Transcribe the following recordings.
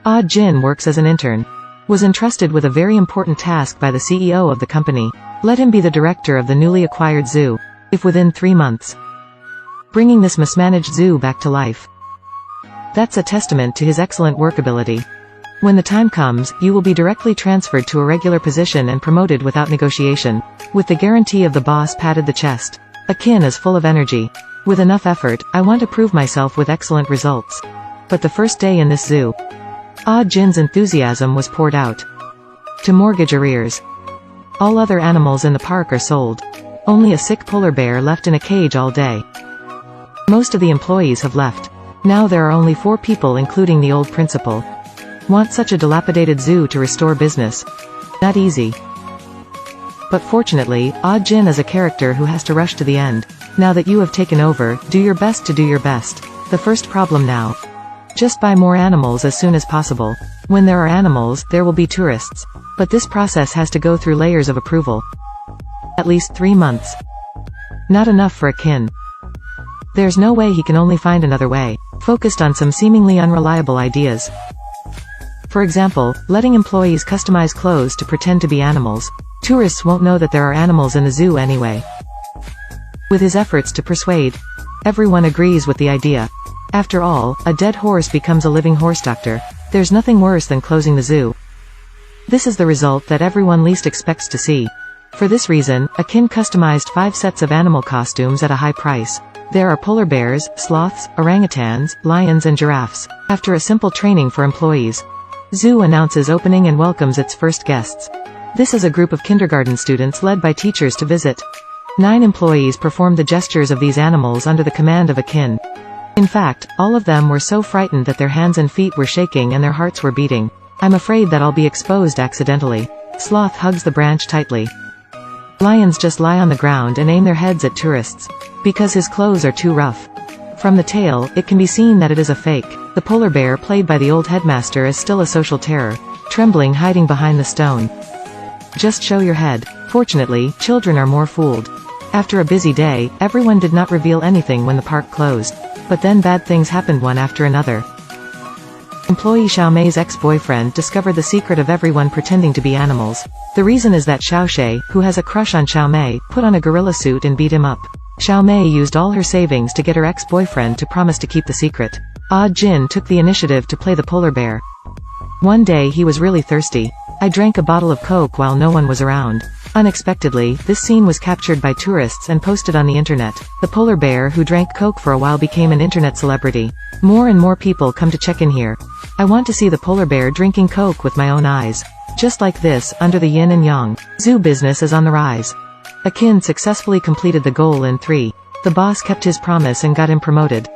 Ah Jin works as an intern. Was entrusted with a very important task by the CEO of the company. Let him be the director of the newly acquired zoo, if within 3 months. Bringing this mismanaged zoo back to life. That's a testament to his excellent workability. When the time comes, you will be directly transferred to a regular position and promoted without negotiation. With the guarantee of the boss patted the chest. Akin is full of energy. With enough effort, I want to prove myself with excellent results. But the first day in this zoo, Ah Jin's enthusiasm was poured out. To mortgage arrears. All other animals in the park are sold. Only a sick polar bear left in a cage all day. Most of the employees have left. Now there are only 4 people including the old principal. Want such a dilapidated zoo to restore business? Not easy. But fortunately, Ah Jin is a character who has to rush to the end. Now that you have taken over, do your best to do your best. The first problem now. Just buy more animals as soon as possible. When there are animals, there will be tourists. But this process has to go through layers of approval. At least 3 months. Not enough for Akin. There's no way he can only find another way. Focused on some seemingly unreliable ideas. For example, letting employees customize clothes to pretend to be animals. Tourists won't know that there are animals in the zoo anyway. With his efforts to persuade, everyone agrees with the idea. After all, a dead horse becomes a living horse doctor. There's nothing worse than closing the zoo. This is the result that everyone least expects to see. For this reason, Akin customized 5 sets of animal costumes at a high price. There are polar bears, sloths, orangutans, lions and giraffes. After a simple training for employees, Zoo announces opening and welcomes its first guests. This is a group of kindergarten students led by teachers to visit. 9 employees performed the gestures of these animals under the command of Akin. In fact, all of them were so frightened that their hands and feet were shaking and their hearts were beating. I'm afraid that I'll be exposed accidentally. Sloth hugs the branch tightly. Lions just lie on the ground and aim their heads at tourists. Because his clothes are too rough. From the tail, it can be seen that it is a fake. The polar bear played by the old headmaster is still a social terror. Trembling hiding behind the stone. Just show your head. Fortunately, children are more fooled. After a busy day, everyone did not reveal anything when the park closed. But then bad things happened one after another. Employee Xiao Mei's ex-boyfriend discovered the secret of everyone pretending to be animals. The reason is that Xiao Shay, who has a crush on Xiao Mei, put on a gorilla suit and beat him up. Xiao Mei used all her savings to get her ex-boyfriend to promise to keep the secret. Ah Jin took the initiative to play the polar bear. One day he was really thirsty. I drank a bottle of Coke while no one was around. Unexpectedly, this scene was captured by tourists and posted on the internet. The polar bear who drank Coke for a while became an internet celebrity. More and more people come to check in here. I want to see the polar bear drinking Coke with my own eyes. Just like this, under the yin and yang, zoo business is on the rise. Akin successfully completed the goal in 3. The boss kept his promise and got him promoted.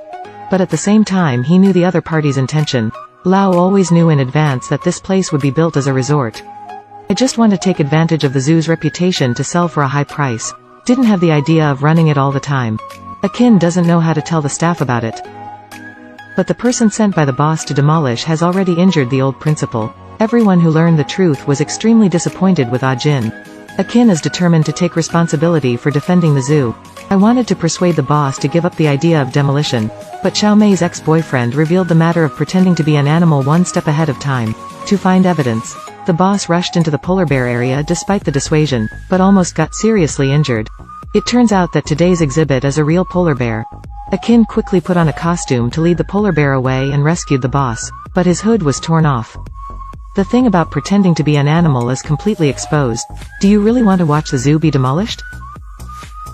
But at the same time he knew the other party's intention. Lao always knew in advance that this place would be built as a resort. I just want to take advantage of the zoo's reputation to sell for a high price. Didn't have the idea of running it all the time. Akin doesn't know how to tell the staff about it. But the person sent by the boss to demolish has already injured the old principal. Everyone who learned the truth was extremely disappointed with Ah Jin. Akin is determined to take responsibility for defending the zoo. I wanted to persuade the boss to give up the idea of demolition. But Xiao Mei's ex-boyfriend revealed the matter of pretending to be an animal one step ahead of time. To find evidence, the boss rushed into the polar bear area despite the dissuasion, but almost got seriously injured. It turns out that today's exhibit is a real polar bear. Akin quickly put on a costume to lead the polar bear away and rescued the boss, but his hood was torn off. The thing about pretending to be an animal is completely exposed. Do you really want to watch the zoo be demolished?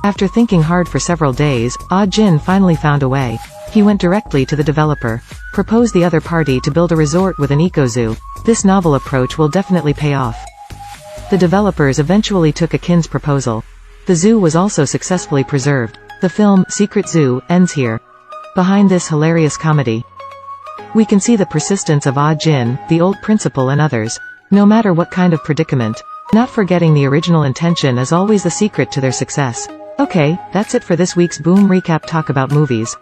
After thinking hard for several days, Ah Jin finally found a way. He went directly to the developer. Proposed the other party to build a resort with an eco-zoo. This novel approach will definitely pay off. The developers eventually took Akin's proposal. The zoo was also successfully preserved. The film, Secret Zoo, ends here. Behind this hilarious comedy, we can see the persistence of Ah Jin, the old principal and others. No matter what kind of predicament, not forgetting the original intention is always the secret to their success. Okay, that's it for this week's Boom Recap Talk About Movies.